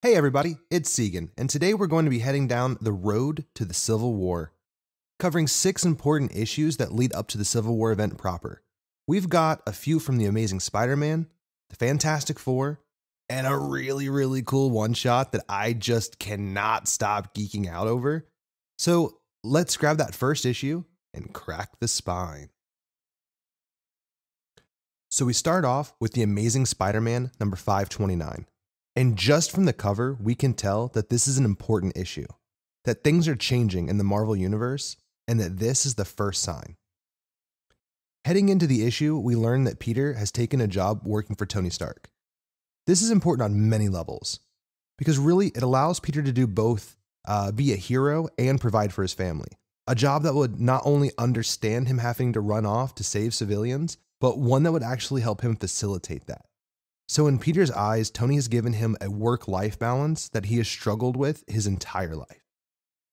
Hey everybody, it's Seagon, and today we're going to be heading down the road to the Civil War, covering 6 important issues that lead up to the Civil War event proper. We've got a few from the Amazing Spider-Man, the Fantastic Four, and a really cool one-shot that I just cannot stop geeking out over. So let's grab that first issue and crack the spine. So we start off with the Amazing Spider-Man number 529. And just from the cover, we can tell that this is an important issue, that things are changing in the Marvel Universe, and that this is the first sign. Heading into the issue, we learn that Peter has taken a job working for Tony Stark. This is important on many levels, because really it allows Peter to do both, be a hero and provide for his family. A job that would not only understand him having to run off to save civilians, but one that would actually help him facilitate that. So in Peter's eyes, Tony has given him a work-life balance that he has struggled with his entire life.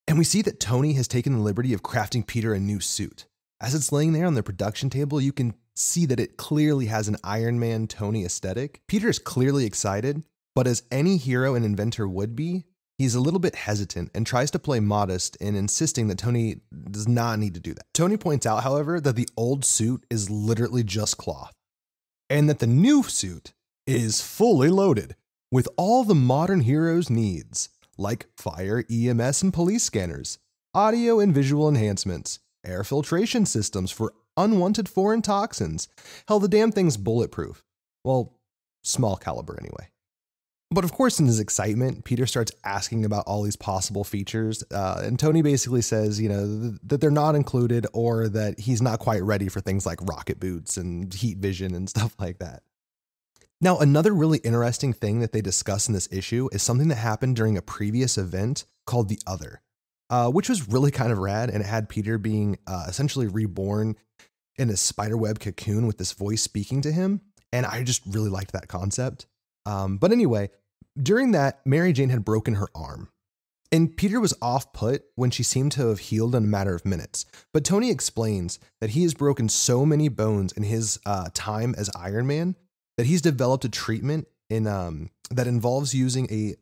And we see that Tony has taken the liberty of crafting Peter a new suit. As it's laying there on the production table, you can see that it clearly has an Iron Man Tony aesthetic. Peter is clearly excited, but as any hero and inventor would be, he's a little bit hesitant and tries to play modest in insisting that Tony does not need to do that. Tony points out, however, that the old suit is literally just cloth, and that the new suit is fully loaded with all the modern hero's needs, like fire, EMS, and police scanners, audio and visual enhancements, air filtration systems for unwanted foreign toxins. Hell, the damn thing's bulletproof. Well, small caliber anyway. But of course, in his excitement, Peter starts asking about all these possible features, and Tony basically says, that they're not included, or that he's not quite ready for things like rocket boots and heat vision and stuff like that. Now, another really interesting thing that they discuss in this issue is something that happened during a previous event called The Other, which was really kind of rad, and it had Peter being essentially reborn in a spiderweb cocoon with this voice speaking to him, and I just really liked that concept. But anyway, during that, Mary Jane had broken her arm, and Peter was off-put when she seemed to have healed in a matter of minutes. But Tony explains that he has broken so many bones in his time as Iron Man that he's developed a treatment that involves using a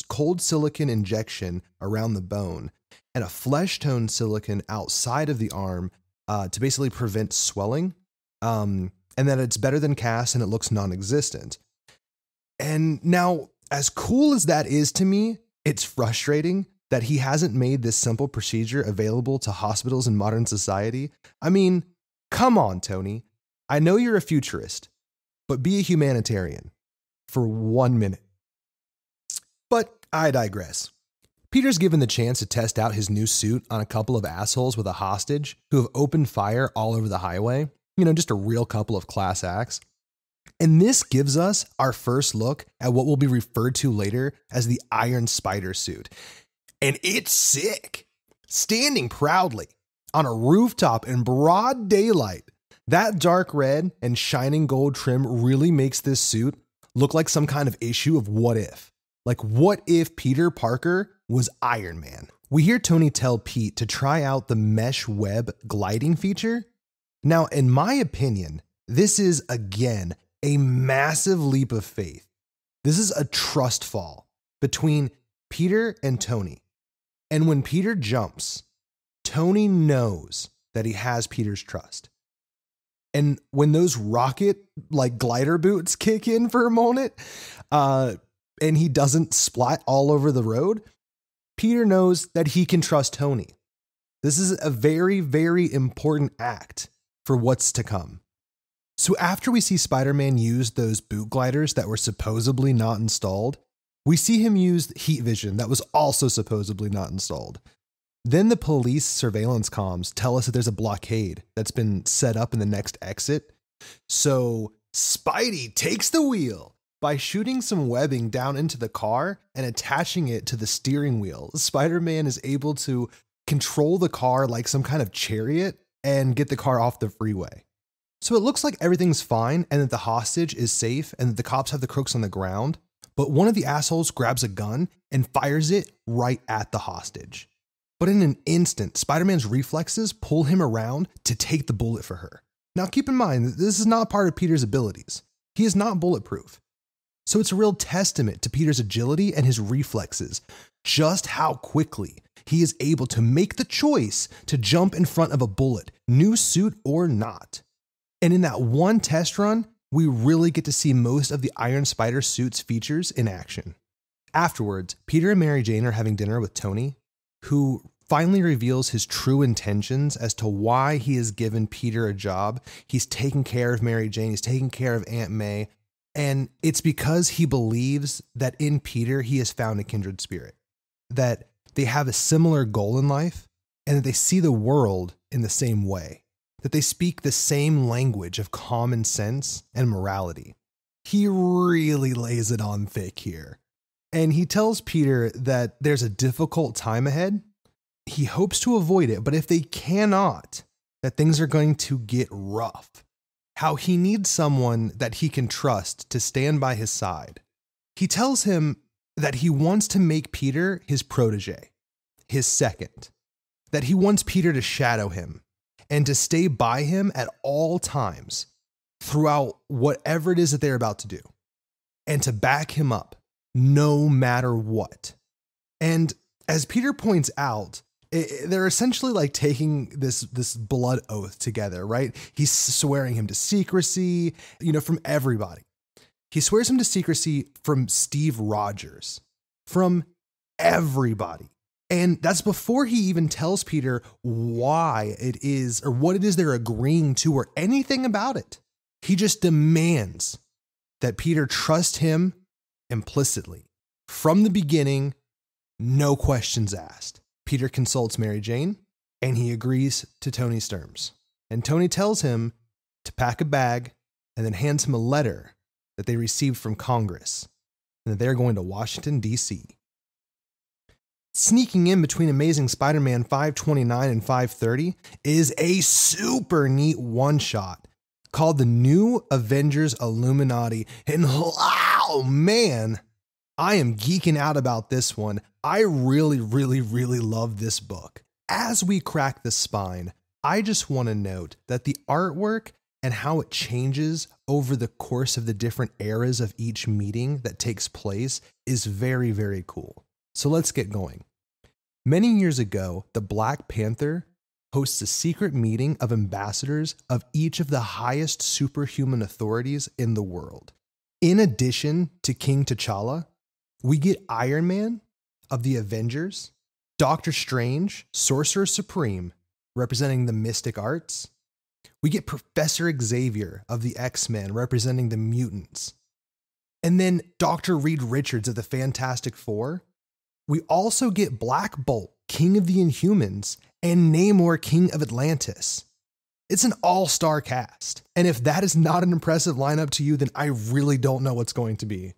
cold silicon injection around the bone and a flesh tone silicon outside of the arm to basically prevent swelling, and that it's better than cast and it looks non-existent. And now, as cool as that is to me, it's frustrating that he hasn't made this simple procedure available to hospitals in modern society. I mean, come on, Tony. I know you're a futurist, but be a humanitarian for 1 minute. But I digress. Peter's given the chance to test out his new suit on a couple of assholes with a hostage who have opened fire all over the highway. Just a real couple of class acts. And this gives us our first look at what will be referred to later as the Iron Spider suit. And it's sick. Standing proudly on a rooftop in broad daylight, that dark red and shining gold trim really makes this suit look like some kind of issue of What If. Like, what if Peter Parker was Iron Man? We hear Tony tell Pete to try out the mesh web gliding feature. Now, in my opinion, this is, again, a massive leap of faith. This is a trust fall between Peter and Tony. And when Peter jumps, Tony knows that he has Peter's trust. And when those rocket glider boots kick in for a moment, and he doesn't splat all over the road, Peter knows that he can trust Tony. This is a very important act for what's to come. So after we see Spider-Man use those boot gliders that were supposedly not installed, we see him use heat vision that was also supposedly not installed. Then the police surveillance comms tell us that there's a blockade that's been set up in the next exit. So Spidey takes the wheel by shooting some webbing down into the car and attaching it to the steering wheel. Spider-Man is able to control the car like some kind of chariot and get the car off the freeway. So it looks like everything's fine and that the hostage is safe and that the cops have the crooks on the ground. But one of the assholes grabs a gun and fires it right at the hostage. But in an instant, Spider-Man's reflexes pull him around to take the bullet for her. Now keep in mind that this is not part of Peter's abilities. He is not bulletproof. So it's a real testament to Peter's agility and his reflexes, just how quickly he is able to make the choice to jump in front of a bullet, new suit or not. And in that one test run, we really get to see most of the Iron Spider suit's features in action. Afterwards, Peter and Mary Jane are having dinner with Tony, who finally reveals his true intentions as to why he has given Peter a job. He's taking care of Mary Jane, he's taking care of Aunt May, and it's because he believes that in Peter he has found a kindred spirit, that they have a similar goal in life, and that they see the world in the same way, that they speak the same language of common sense and morality. He really lays it on thick here. And he tells Peter that there's a difficult time ahead. He hopes to avoid it, but if they cannot, that things are going to get rough. How he needs someone that he can trust to stand by his side. He tells him that he wants to make Peter his protege, his second, that he wants Peter to shadow him and to stay by him at all times throughout whatever it is that they're about to do, and to back him up no matter what. And as Peter points out, they're essentially like taking this blood oath together, right? He's swearing him to secrecy, from everybody. He swears him to secrecy from Steve Rogers, from everybody. And that's before he even tells Peter why it is or what it is they're agreeing to or anything about it. He just demands that Peter trust him implicitly. From the beginning, no questions asked. Peter consults Mary Jane, and he agrees to Tony's terms. And Tony tells him to pack a bag and then hands him a letter that they received from Congress, and that they're going to Washington, D.C. Sneaking in between Amazing Spider-Man 529 and 530 is a super neat one-shot called The New Avengers Illuminati. And oh man, I am geeking out about this one. I really, really, really love this book. As we crack the spine, I just want to note that the artwork and how it changes over the course of the different eras of each meeting that takes place is very, very cool. So let's get going. Many years ago, the Black Panther hosts a secret meeting of ambassadors of each of the highest superhuman authorities in the world. In addition to King T'Challa, we get Iron Man of the Avengers, Doctor Strange, Sorcerer Supreme, representing the mystic arts. We get Professor Xavier of the X-Men, representing the mutants. And then Dr. Reed Richards of the Fantastic Four. We also get Black Bolt, King of the Inhumans, and Namor, King of Atlantis. It's an all-star cast. And if that is not an impressive lineup to you, then I really don't know what's going to be.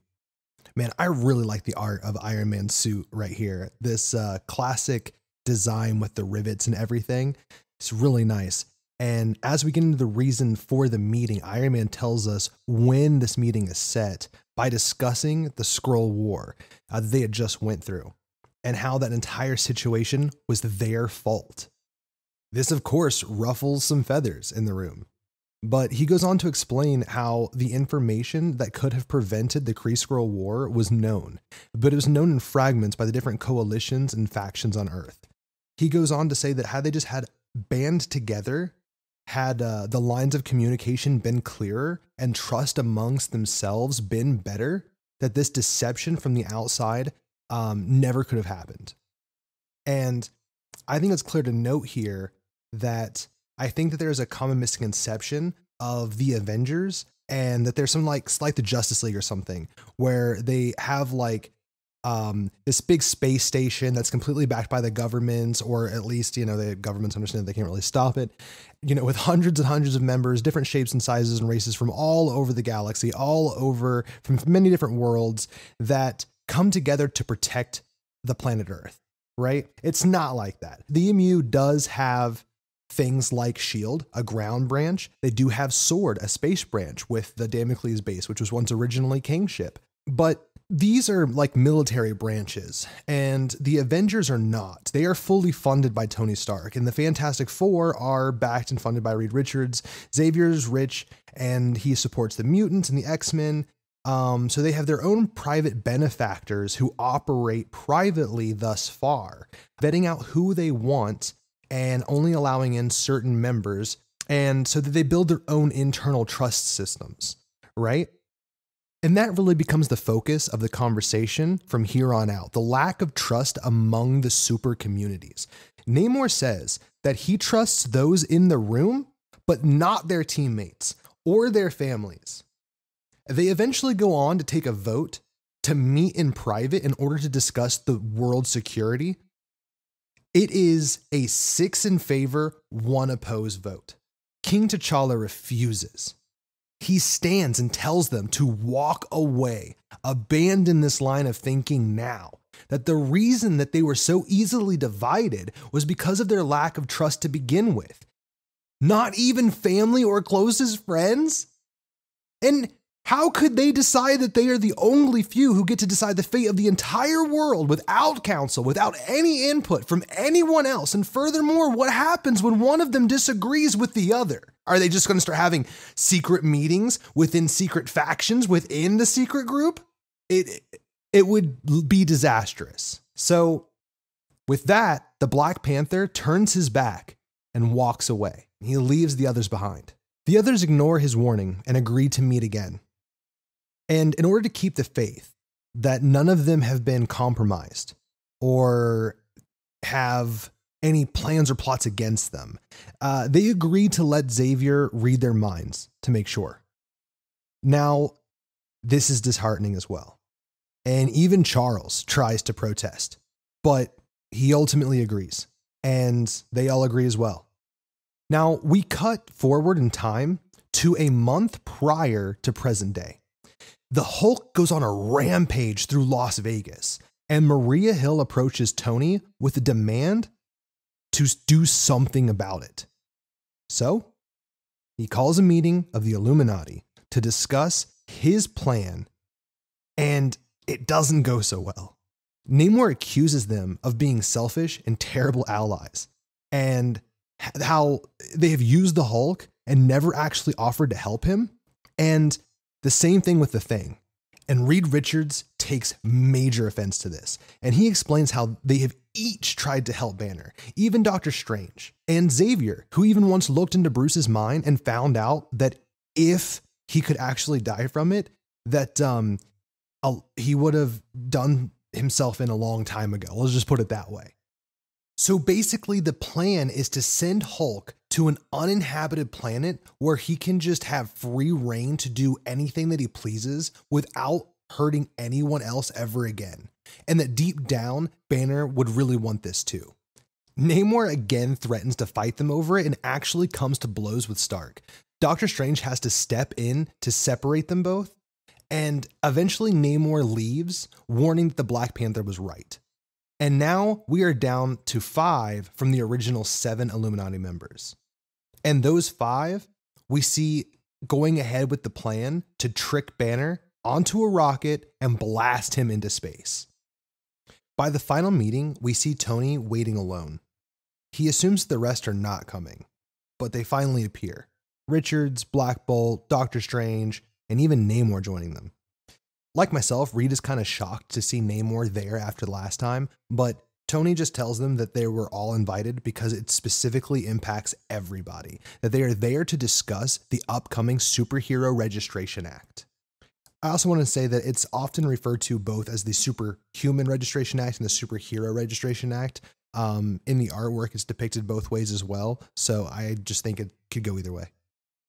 Man, I really like the art of Iron Man's suit right here. This classic design with the rivets and everything. It's really nice. And as we get into the reason for the meeting, Iron Man tells us when this meeting is set by discussing the Skrull War that they had just went through and how that entire situation was their fault. This, of course, ruffles some feathers in the room. But he goes on to explain how the information that could have prevented the Kree-Skrull War was known, but it was known in fragments by the different coalitions and factions on Earth. He goes on to say that had they just had band together, had the lines of communication been clearer and trust amongst themselves been better, that this deception from the outside never could have happened. And I think it's clear to note here that I think that there's a common misconception of the Avengers, and that there's some like the Justice League or something where they have like this big space station that's completely backed by the governments, or at least, the governments understand they can't really stop it, with hundreds and hundreds of members, different shapes and sizes and races from all over the galaxy, all over from many different worlds that come together to protect the planet Earth, right? It's not like that. The EMU does have things like S.H.I.E.L.D., a ground branch. They do have S.W.O.R.D., a space branch with the Damocles base, which was once originally Kingship. But these are like military branches, and the Avengers are not. They are fully funded by Tony Stark, and the Fantastic Four are backed and funded by Reed Richards. Xavier's rich, and he supports the mutants and the X-Men. So they have their own private benefactors who operate privately thus far, vetting out who they want and only allowing in certain members, and so that they build their own internal trust systems, right? And that really becomes the focus of the conversation from here on out, the lack of trust among the super communities. Namor says that he trusts those in the room, but not their teammates or their families. They eventually go on to take a vote to meet in private in order to discuss the world's security. It is a 6 in favor, 1 opposed vote. King T'Challa refuses. He stands and tells them to walk away, abandon this line of thinking now, that the reason that they were so easily divided was because of their lack of trust to begin with. Not even family or closest friends? And how could they decide that they are the only few who get to decide the fate of the entire world without counsel, without any input from anyone else? And furthermore, what happens when one of them disagrees with the other? Are they just going to start having secret meetings within secret factions within the secret group? It would be disastrous. So with that, the Black Panther turns his back and walks away. He leaves the others behind. The others ignore his warning and agree to meet again. And in order to keep the faith that none of them have been compromised or have any plans or plots against them, they agree to let Xavier read their minds to make sure. Now, this is disheartening as well. And even Charles tries to protest, but he ultimately agrees, and they all agree as well. Now, we cut forward in time to a month prior to present day. The Hulk goes on a rampage through Las Vegas, and Maria Hill approaches Tony with a demand to do something about it. So, he calls a meeting of the Illuminati to discuss his plan, and it doesn't go so well. Namor accuses them of being selfish and terrible allies, and how they have used the Hulk and never actually offered to help him, and the same thing with the Thing. And Reed Richards takes major offense to this, and he explains how they have each tried to help Banner, even Doctor Strange and Xavier, who even once looked into Bruce's mind and found out that if he could actually die from it, that he would have done himself in a long time ago. Let's just put it that way. So basically, the plan is to send Hulk to an uninhabited planet where he can just have free reign to do anything that he pleases without hurting anyone else ever again. And that deep down, Banner would really want this too. Namor again threatens to fight them over it and actually comes to blows with Stark. Doctor Strange has to step in to separate them both, and eventually Namor leaves, warning that the Black Panther was right. And now we are down to 5 from the original 7 Illuminati members. And those 5 we see going ahead with the plan to trick Banner onto a rocket and blast him into space. By the final meeting, we see Tony waiting alone. He assumes the rest are not coming, but they finally appear. Richards, Black Bolt, Doctor Strange, and even Namor joining them. Like myself, Reed is kind of shocked to see Namor there after the last time, but Tony just tells them that they were all invited because it specifically impacts everybody, that they are there to discuss the upcoming Superhero Registration Act. I also want to say that it's often referred to both as the Superhuman Registration Act and the Superhero Registration Act. In the artwork, it's depicted both ways as well, so I just think it could go either way.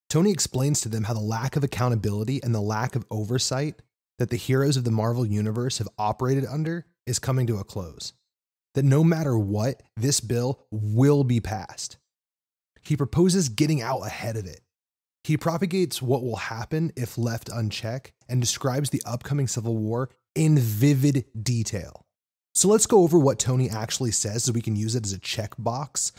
Tony explains to them how the lack of accountability and the lack of oversight that the heroes of the Marvel Universe have operated under is coming to a close. That no matter what, this bill will be passed. He proposes getting out ahead of it. He propagates what will happen if left unchecked and describes the upcoming Civil War in vivid detail. So let's go over what Tony actually says so we can use it as a checkbox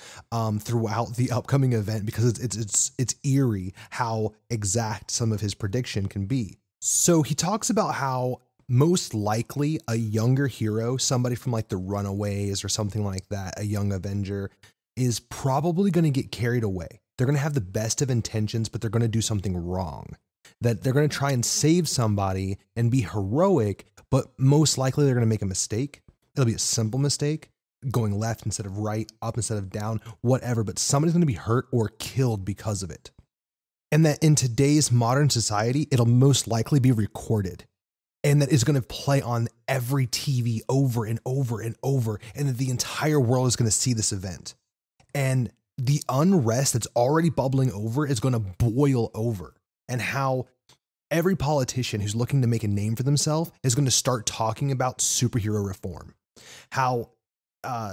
throughout the upcoming event, because it's eerie how exact some of his prediction can be. So he talks about how most likely a younger hero, somebody from like the Runaways or something like that, a young Avenger, is probably going to get carried away. They're going to have the best of intentions, but they're going to do something wrong. that they're going to try and save somebody and be heroic, but most likely they're going to make a mistake. It'll be a simple mistake, going left instead of right, up instead of down, whatever, but somebody's going to be hurt or killed because of it. And that in today's modern society, it'll most likely be recorded, and that is going to play on every TV over and over and over, and that the entire world is going to see this event. And the unrest that's already bubbling over is going to boil over, and how every politician who's looking to make a name for themselves is going to start talking about superhero reform, how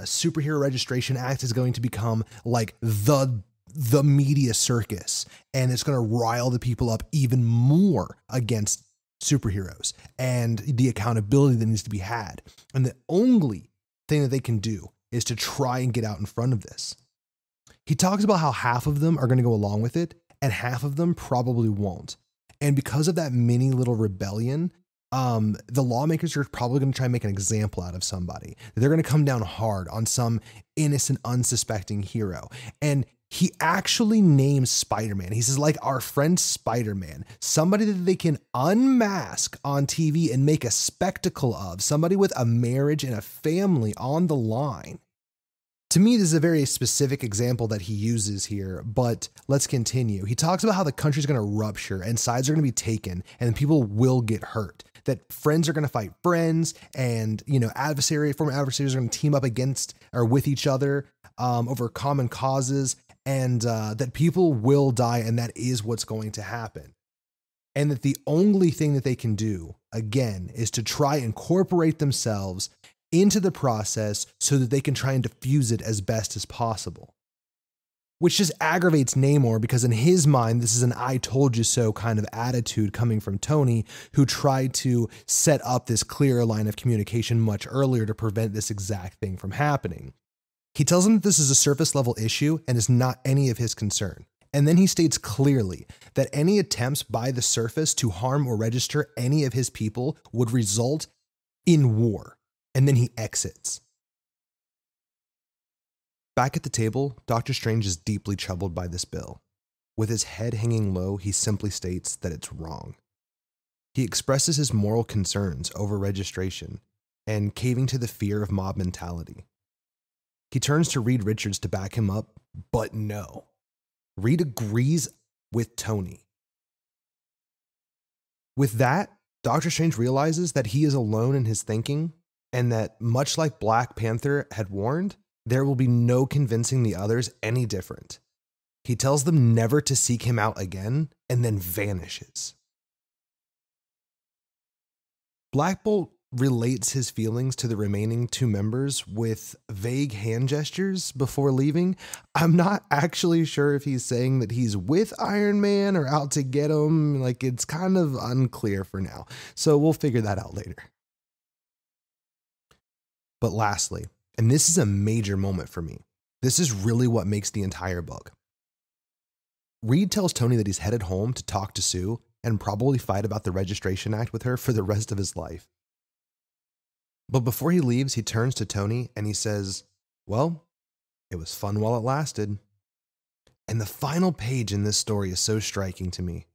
Superhuman Registration Act is going to become like the media circus, and it's going to rile the people up even more against superheroes and the accountability that needs to be had. And the only thing that they can do is to try and get out in front of this. He talks about how half of them are going to go along with it and half of them probably won't. And because of that mini little rebellion, the lawmakers are probably going to try and make an example out of somebody. They're going to come down hard on some innocent, unsuspecting hero. And he actually names Spider-Man. He says, like our friend Spider-Man, somebody that they can unmask on TV and make a spectacle of, somebody with a marriage and a family on the line. To me, this is a very specific example that he uses here, but let's continue. He talks about how the country's going to rupture and sides are going to be taken and people will get hurt. That friends are going to fight friends, and former adversaries are going to team up against or with each other over common causes, and that people will die, and that is what's going to happen. And that the only thing that they can do, again, is to try and incorporate themselves into the process so that they can try and diffuse it as best as possible. Which just aggravates Namor, because in his mind, this is an I told you so kind of attitude coming from Tony, who tried to set up this clearer line of communication much earlier to prevent this exact thing from happening. He tells him that this is a surface level issue and is not any of his concern. And then he states clearly that any attempts by the surface to harm or register any of his people would result in war. And then he exits. Back at the table, Doctor Strange is deeply troubled by this bill. With his head hanging low, he simply states that it's wrong. He expresses his moral concerns over registration and caving to the fear of mob mentality. He turns to Reed Richards to back him up, but no. Reed agrees with Tony. With that, Doctor Strange realizes that he is alone in his thinking, and that much like Black Panther had warned, there will be no convincing the others any different. He tells them never to seek him out again, and then vanishes. Black Bolt relates his feelings to the remaining two members with vague hand gestures before leaving. I'm not actually sure if he's saying that he's with Iron Man or out to get him. Like, it's kind of unclear for now. So we'll figure that out later. But lastly, and this is a major moment for me, this is really what makes the entire book. Reed tells Tony that he's headed home to talk to Sue and probably fight about the Registration Act with her for the rest of his life. But before he leaves, he turns to Tony and he says, well, it was fun while it lasted. And the final page in this story is so striking to me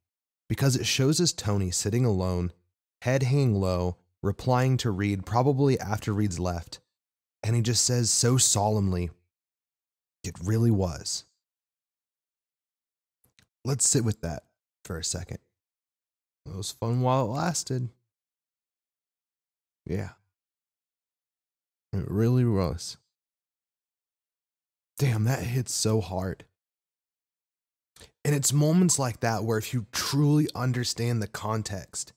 because it shows us Tony sitting alone, head hanging low, replying to Reed probably after Reed's left. And he just says so solemnly, it really was. Let's sit with that for a second. It was fun while it lasted. Yeah. It really was. Damn, that hits so hard. And it's moments like that where if you truly understand the context,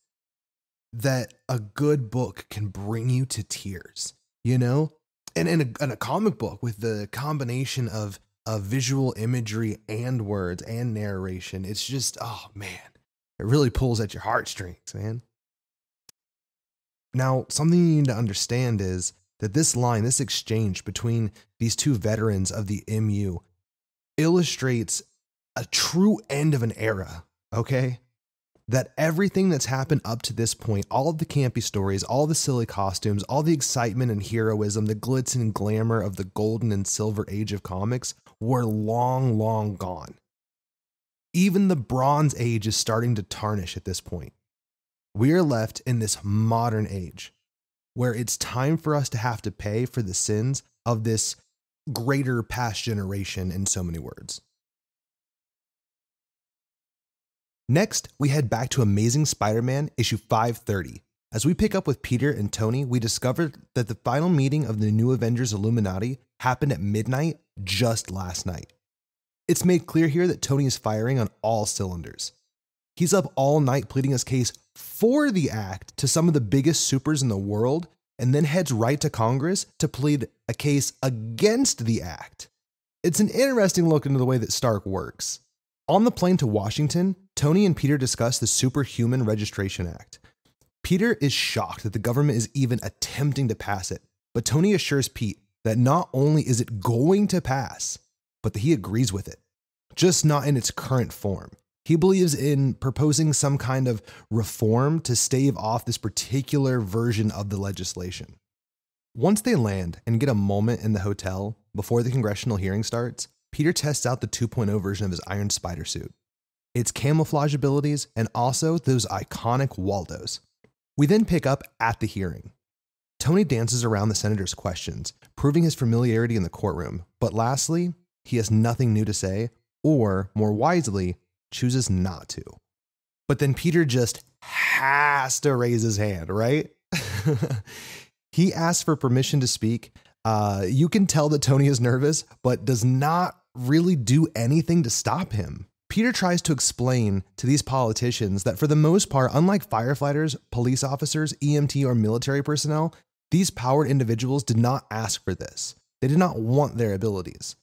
that a good book can bring you to tears, you know? And in a comic book with the combination of visual imagery and words and narration, it's just, oh man, it really pulls at your heartstrings, man. Now, something you need to understand is that this line, this exchange between these two veterans of the MU illustrates a true end of an era, okay? That everything that's happened up to this point, all of the campy stories, all the silly costumes, all the excitement and heroism, the glitz and glamour of the golden and silver age of comics were long, long gone. Even the Bronze Age is starting to tarnish at this point. We are left in this modern age where it's time for us to have to pay for the sins of this greater past generation, in so many words. Next, we head back to Amazing Spider-Man issue 530. As we pick up with Peter and Tony, we discover that the final meeting of the New Avengers Illuminati happened at midnight just last night. It's made clear here that Tony is firing on all cylinders. He's up all night pleading his case for the act to some of the biggest supers in the world, and then heads right to Congress to plead a case against the act. It's an interesting look into the way that Stark works. On the plane to Washington, Tony and Peter discuss the Superhuman Registration Act. Peter is shocked that the government is even attempting to pass it, but Tony assures Pete that not only is it going to pass, but that he agrees with it, just not in its current form. He believes in proposing some kind of reform to stave off this particular version of the legislation. Once they land and get a moment in the hotel before the congressional hearing starts, Peter tests out the 2.0 version of his Iron Spider suit, its camouflage abilities, and also those iconic Waldos. We then pick up at the hearing. Tony dances around the senator's questions, proving his familiarity in the courtroom, but lastly, he has nothing new to say, or more wisely, chooses not to. But then Peter just has to raise his hand, right? He asks for permission to speak. You can tell that Tony is nervous, but does not really do anything to stop him. Peter tries to explain to these politicians that for the most part, unlike firefighters, police officers, EMT, or military personnel, these powered individuals did not ask for this. They did not want their abilities.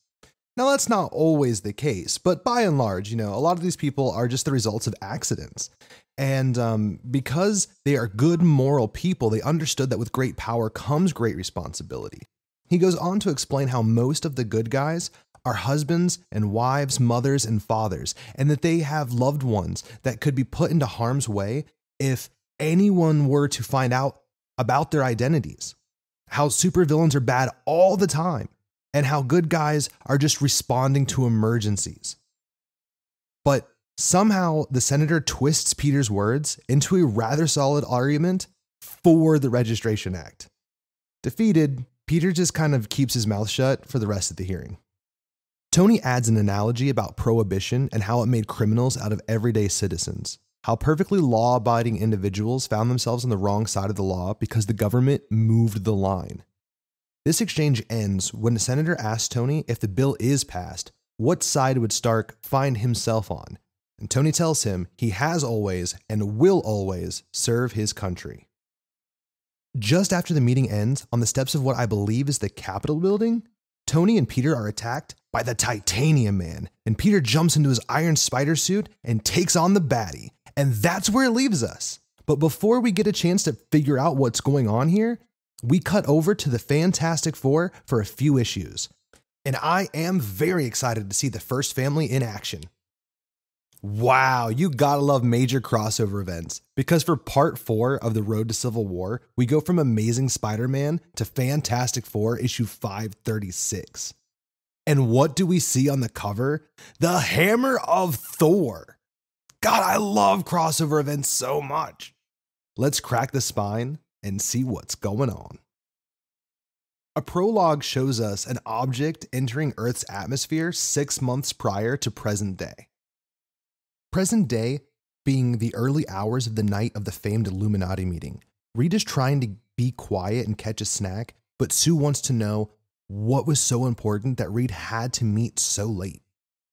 Now, that's not always the case, but by and large, a lot of these people are just the results of accidents. And because they are good, moral people, they understood that with great power comes great responsibility. He goes on to explain how most of the good guys are husbands and wives, mothers and fathers, and that they have loved ones that could be put into harm's way if anyone were to find out about their identities. How supervillains are bad all the time, and how good guys are just responding to emergencies. But somehow the senator twists Peter's words into a rather solid argument for the Registration Act. Defeated, Peter just kind of keeps his mouth shut for the rest of the hearing. Tony adds an analogy about prohibition and how it made criminals out of everyday citizens. How perfectly law-abiding individuals found themselves on the wrong side of the law because the government moved the line. This exchange ends when the senator asks Tony if the bill is passed, what side would Stark find himself on? And Tony tells him he has always and will always serve his country. Just after the meeting ends, on the steps of what I believe is the Capitol building, Tony and Peter are attacked by the Titanium Man, and Peter jumps into his Iron Spider suit and takes on the baddie, and that's where it leaves us. But before we get a chance to figure out what's going on here, we cut over to the Fantastic Four for a few issues. And I am very excited to see the first family in action. Wow, you gotta love major crossover events, because for part 4 of the Road to Civil War, we go from Amazing Spider-Man to Fantastic Four issue 536. And what do we see on the cover? The Hammer of Thor. God, I love crossover events so much. Let's crack the spine and see what's going on. A prologue shows us an object entering Earth's atmosphere 6 months prior to present day. Present day being the early hours of the night of the famed Illuminati meeting. Reed is trying to be quiet and catch a snack, but Sue wants to know what was so important that Reed had to meet so late.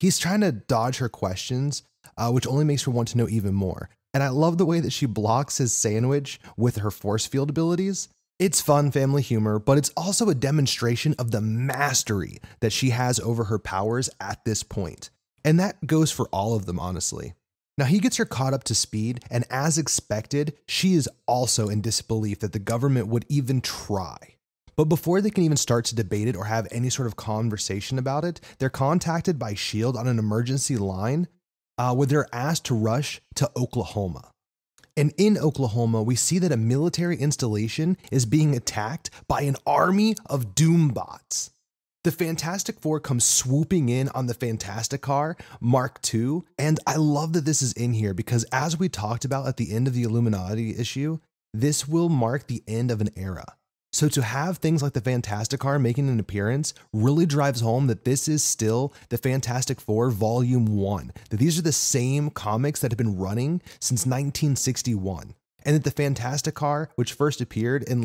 He's trying to dodge her questions, which only makes her want to know even more. And I love the way that she blocks his sandwich with her force field abilities. It's fun family humor, but it's also a demonstration of the mastery that she has over her powers at this point. And that goes for all of them, honestly. Now he gets her caught up to speed, and as expected, she is also in disbelief that the government would even try. But before they can even start to debate it or have any sort of conversation about it, they're contacted by S.H.I.E.L.D. on an emergency line where they're asked to rush to Oklahoma. And in Oklahoma, we see that a military installation is being attacked by an army of Doombots. The Fantastic Four comes swooping in on the Fantastic Car, Mark II, and I love that this is in here because as we talked about at the end of the Illuminati issue, this will mark the end of an era. So to have things like the Fantastic Car making an appearance really drives home that this is still the Fantastic Four Volume 1, that these are the same comics that have been running since 1961, and that the Fantastic Car, which first appeared in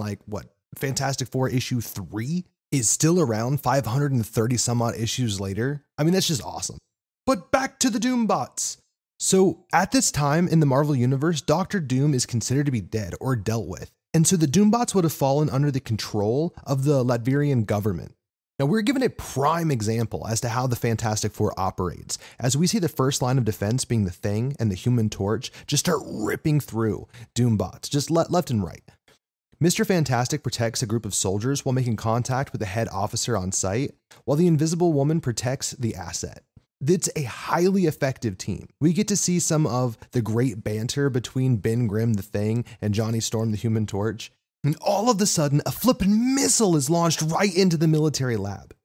Fantastic Four issue 3, is still around 530 some odd issues later. I mean, that's just awesome. But back to the Doombots. So at this time in the Marvel Universe, Doctor Doom is considered to be dead or dealt with. And so the Doombots would have fallen under the control of the Latvian government. Now we're given a prime example as to how the Fantastic Four operates, as we see the first line of defense being the Thing and the Human Torch just start ripping through Doombots, just left and right. Mr. Fantastic protects a group of soldiers while making contact with the head officer on site, while the Invisible Woman protects the asset. It's a highly effective team. We get to see some of the great banter between Ben Grimm, the Thing, and Johnny Storm, the Human Torch. And all of a sudden, a flippin' missile is launched right into the military lab.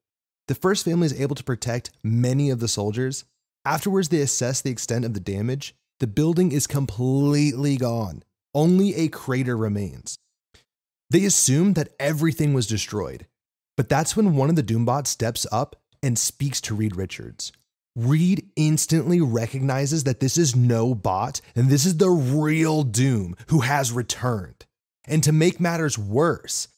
The first family is able to protect many of the soldiers. Afterwards, they assess the extent of the damage. The building is completely gone. Only a crater remains. They assume that everything was destroyed, but that's when one of the Doombots steps up and speaks to Reed Richards. Reed instantly recognizes that this is no bot and this is the real Doom who has returned. And to make matters worse,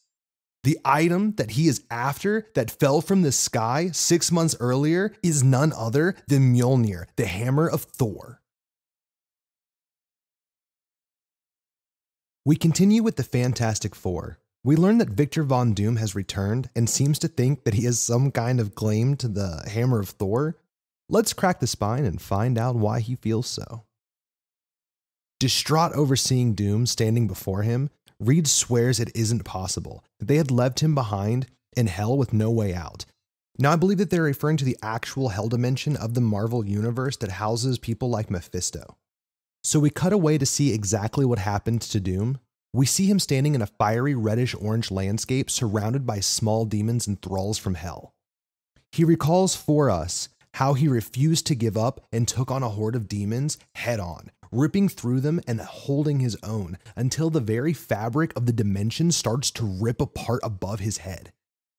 the item that he is after that fell from the sky 6 months earlier is none other than Mjolnir, the hammer of Thor. We continue with the Fantastic Four. We learn that Victor Von Doom has returned and seems to think that he has some kind of claim to the hammer of Thor. Let's crack the spine and find out why he feels so. Distraught over seeing Doom standing before him, Reed swears it isn't possible, that they had left him behind in hell with no way out. Now, I believe that they're referring to the actual hell dimension of the Marvel Universe that houses people like Mephisto. So we cut away to see exactly what happened to Doom. We see him standing in a fiery reddish-orange landscape surrounded by small demons and thralls from hell. He recalls for us how he refused to give up and took on a horde of demons head-on, ripping through them and holding his own until the very fabric of the dimension starts to rip apart above his head.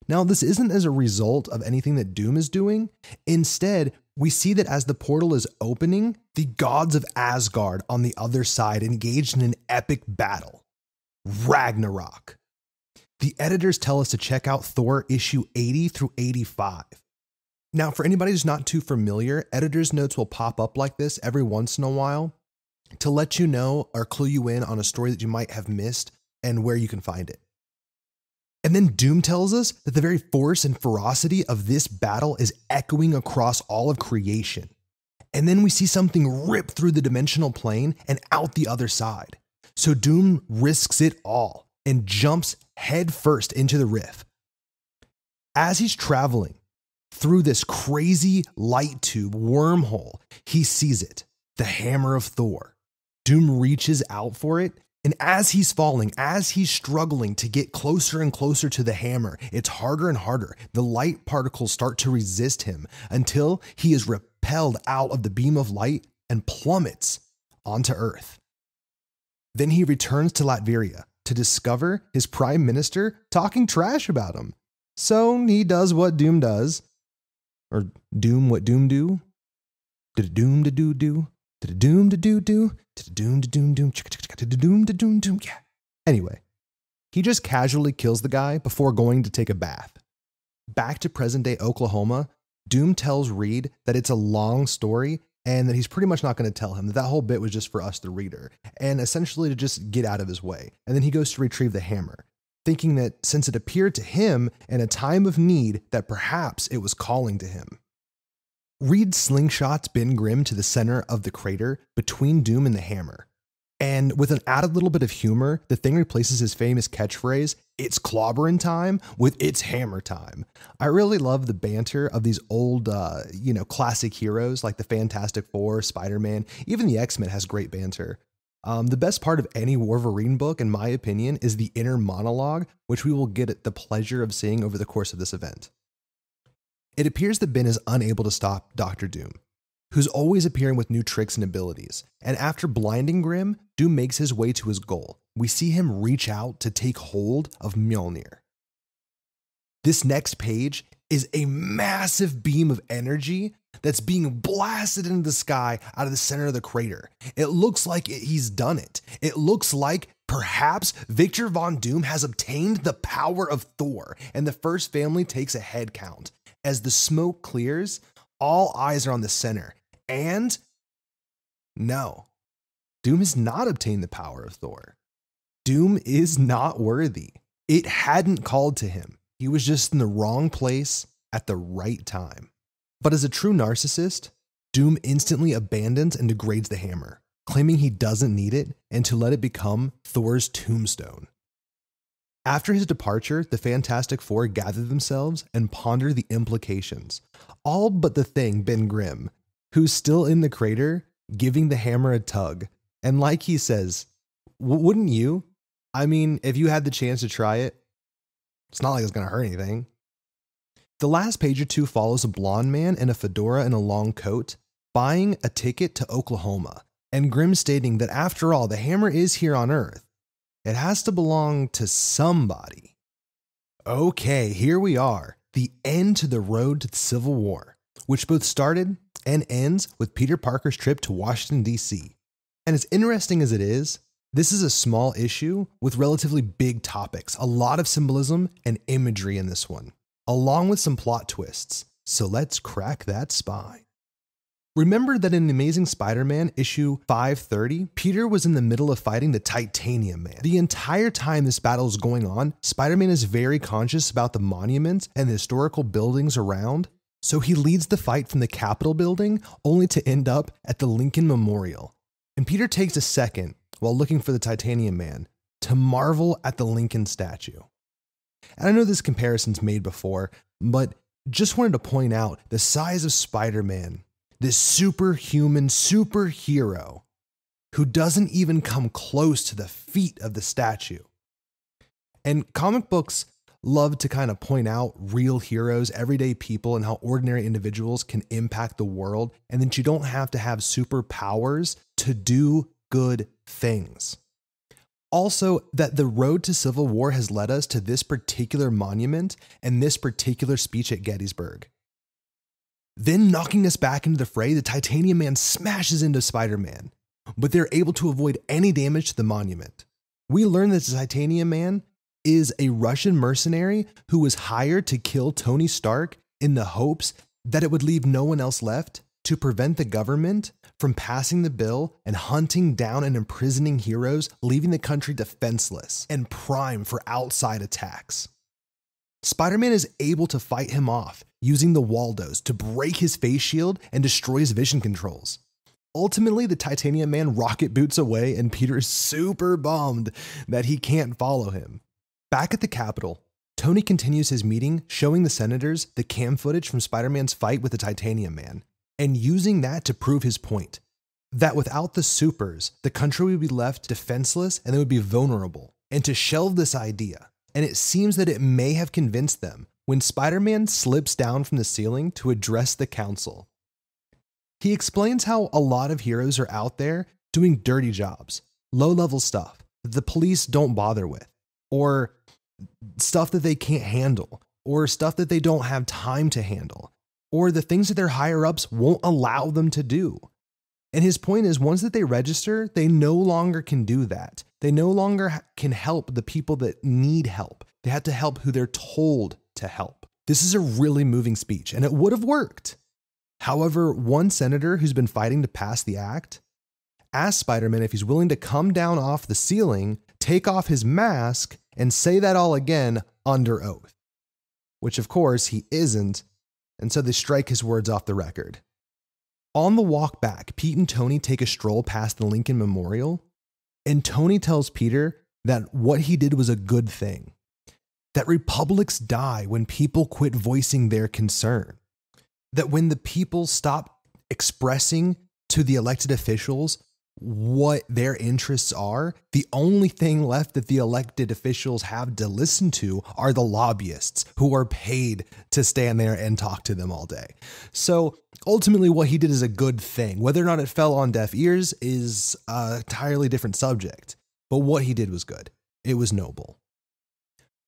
Now, this isn't as a result of anything that Doom is doing. Instead, we see that as the portal is opening, the gods of Asgard on the other side engaged in an epic battle. Ragnarok. The editors tell us to check out Thor issue 80 through 85. Now, for anybody who's not too familiar, editors' notes will pop up like this every once in a while to let you know or clue you in on a story that you might have missed and where you can find it. And then Doom tells us that the very force and ferocity of this battle is echoing across all of creation. And then we see something rip through the dimensional plane and out the other side. So Doom risks it all and jumps headfirst into the rift. As he's traveling through this crazy light tube wormhole, he sees it, the hammer of Thor. Doom reaches out for it, and as he's falling, as he's struggling to get closer and closer to the hammer, it's harder and harder. The light particles start to resist him until he is repelled out of the beam of light and plummets onto Earth. Then he returns to Latveria to discover his prime minister talking trash about him. So he does what Doom does, or Doom what Doom do. Did Doom to do do? Did Doom to do do? Did Doom to doom doom? Did Doom to doom doom? Yeah. Anyway, he just casually kills the guy before going to take a bath. Back to present day Oklahoma, Doom tells Reed that it's a long story and that he's pretty much not going to tell him, that that whole bit was just for us, the reader, and essentially to just get out of his way. And then he goes to retrieve the hammer, thinking that since it appeared to him in a time of need, that perhaps it was calling to him. Reed slingshots Ben Grimm to the center of the crater between Doom and the hammer. And with an added little bit of humor, the Thing replaces his famous catchphrase, "It's clobberin' time," with "It's hammer time." I really love the banter of these old, classic heroes like the Fantastic Four, Spider-Man, even the X-Men has great banter. The best part of any Wolverine book, in my opinion, is the inner monologue, which we will get the pleasure of seeing over the course of this event. It appears that Ben is unable to stop Dr. Doom, who's always appearing with new tricks and abilities. And after blinding Grimm, Doom makes his way to his goal. We see him reach out to take hold of Mjolnir. This next page is a massive beam of energy that's being blasted into the sky out of the center of the crater. It looks like he's done it. It looks like perhaps Victor Von Doom has obtained the power of Thor, and the first family takes a head count. As the smoke clears, all eyes are on the center. And no, Doom has not obtained the power of Thor. Doom is not worthy. It hadn't called to him. He was just in the wrong place at the right time. But as a true narcissist, Doom instantly abandons and degrades the hammer, claiming he doesn't need it and to let it become Thor's tombstone. After his departure, the Fantastic Four gather themselves and ponder the implications, all but the Thing, Ben Grimm, who's still in the crater, giving the hammer a tug. And like he says, wouldn't you? I mean, if you had the chance to try it, it's not like it's going to hurt anything. The last page or two follows a blonde man in a fedora and a long coat buying a ticket to Oklahoma, and Grimm stating that after all, the hammer is here on Earth. It has to belong to somebody. Okay, here we are, the end to the road to the Civil War, which both started and ends with Peter Parker's trip to Washington, D.C. And as interesting as it is, this is a small issue with relatively big topics, a lot of symbolism and imagery in this one, along with some plot twists. So let's crack that spine. Remember that in Amazing Spider-Man issue 530, Peter was in the middle of fighting the Titanium Man. The entire time this battle is going on, Spider-Man is very conscious about the monuments and the historical buildings around, so he leads the fight from the Capitol building only to end up at the Lincoln Memorial. And Peter takes a second, while looking for the Titanium Man, to marvel at the Lincoln statue. And I know this comparison's made before, but just wanted to point out the size of Spider-Man, this superhuman superhero who doesn't even come close to the feet of the statue. And comic books love to kind of point out real heroes, everyday people, and how ordinary individuals can impact the world, and that you don't have to have superpowers to do good things. Also, that the road to Civil War has led us to this particular monument and this particular speech at Gettysburg. Then, knocking us back into the fray, the Titanium Man smashes into Spider-Man, but they're able to avoid any damage to the monument. We learn that the Titanium Man is a Russian mercenary who was hired to kill Tony Stark in the hopes that it would leave no one else left to prevent the government from passing the bill and hunting down and imprisoning heroes, leaving the country defenseless and prime for outside attacks. Spider-Man is able to fight him off using the Waldos to break his face shield and destroy his vision controls. Ultimately, the Titanium Man rocket boots away and Peter is super bummed that he can't follow him. Back at the Capitol, Tony continues his meeting, showing the senators the cam footage from Spider-Man's fight with the Titanium Man, and using that to prove his point, that without the supers, the country would be left defenseless and they would be vulnerable, and to shelve this idea. And it seems that it may have convinced them when Spider-Man slips down from the ceiling to address the council. He explains how a lot of heroes are out there doing dirty jobs, low-level stuff that the police don't bother with, or stuff that they can't handle, or stuff that they don't have time to handle, or the things that their higher-ups won't allow them to do. And his point is, once that they register, they no longer can do that. They no longer can help the people that need help. They have to help who they're told to help. This is a really moving speech, and it would have worked. However, one senator who's been fighting to pass the act asked Spider-Man if he's willing to come down off the ceiling, take off his mask, and say that all again under oath. Which, of course, he isn't, and so they strike his words off the record. On the walk back, Pete and Tony take a stroll past the Lincoln Memorial, and Tony tells Peter that what he did was a good thing. That republics die when people quit voicing their concern. That when the people stop expressing to the elected officials what their interests are, the only thing left that the elected officials have to listen to are the lobbyists who are paid to stand there and talk to them all day. So ultimately what he did is a good thing. Whether or not it fell on deaf ears is an entirely different subject, but what he did was good. It was noble.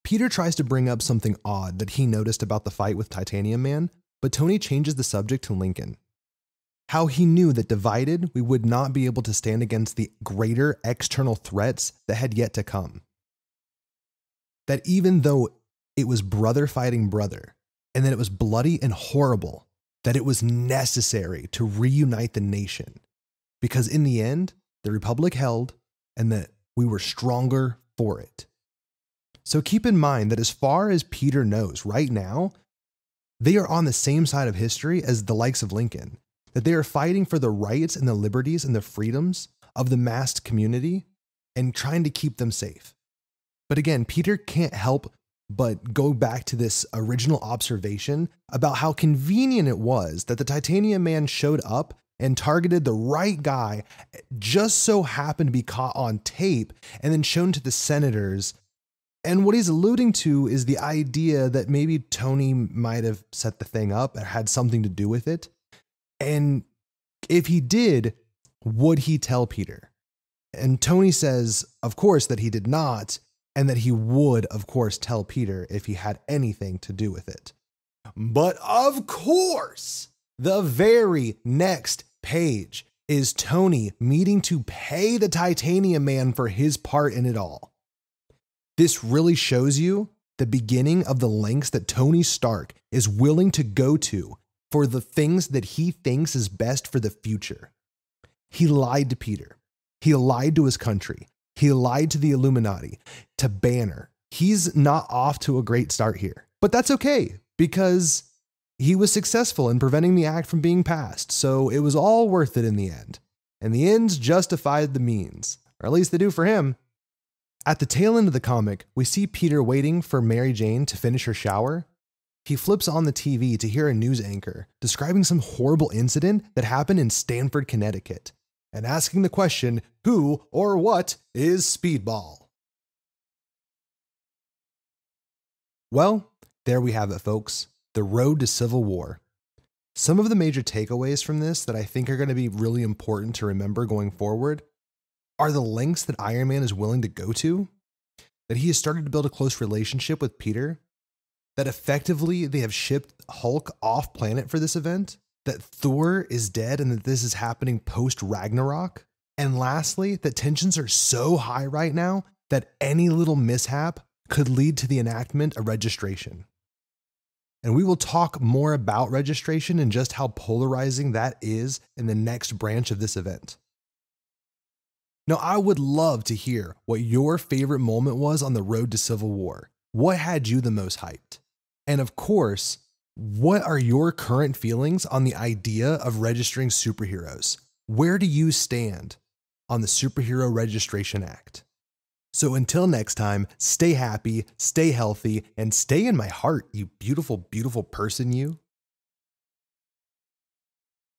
Peter tries to bring up something odd that he noticed about the fight with Titanium Man, but Tony changes the subject to Lincoln. How he knew that divided, we would not be able to stand against the greater external threats that had yet to come. That even though it was brother fighting brother, and that it was bloody and horrible, that it was necessary to reunite the nation. Because in the end, the Republic held, and that we were stronger for it. So keep in mind that as far as Peter knows right now, they are on the same side of history as the likes of Lincoln. That they are fighting for the rights and the liberties and the freedoms of the massed community and trying to keep them safe. But again, Peter can't help but go back to this original observation about how convenient it was that the Titanium Man showed up and targeted the right guy, just so happened to be caught on tape and then shown to the senators. And what he's alluding to is the idea that maybe Tony might have set the thing up or had something to do with it. And if he did, would he tell Peter? And Tony says, of course, that he did not, and that he would, of course, tell Peter if he had anything to do with it. But of course, the very next page is Tony meeting to pay the Titanium Man for his part in it all. This really shows you the beginning of the lengths that Tony Stark is willing to go to for the things that he thinks is best for the future. He lied to Peter. He lied to his country. He lied to the Illuminati, to Banner. He's not off to a great start here, but that's okay because he was successful in preventing the act from being passed. So it was all worth it in the end. And the ends justified the means, or at least they do for him. At the tail end of the comic, we see Peter waiting for Mary Jane to finish her shower. He flips on the TV to hear a news anchor describing some horrible incident that happened in Stamford, Connecticut, and asking the question, who or what is Speedball? Well, there we have it, folks. The road to Civil War. Some of the major takeaways from this that I think are going to be really important to remember going forward are the lengths that Iron Man is willing to go to, that he has started to build a close relationship with Peter, that effectively they have shipped Hulk off planet for this event, that Thor is dead and that this is happening post Ragnarok, and lastly, that tensions are so high right now that any little mishap could lead to the enactment of registration. And we will talk more about registration and just how polarizing that is in the next branch of this event. Now, I would love to hear what your favorite moment was on the road to Civil War. What had you the most hyped? And of course, what are your current feelings on the idea of registering superheroes? Where do you stand on the Superhero Registration Act? So until next time, stay happy, stay healthy, and stay in my heart, you beautiful, beautiful person, you.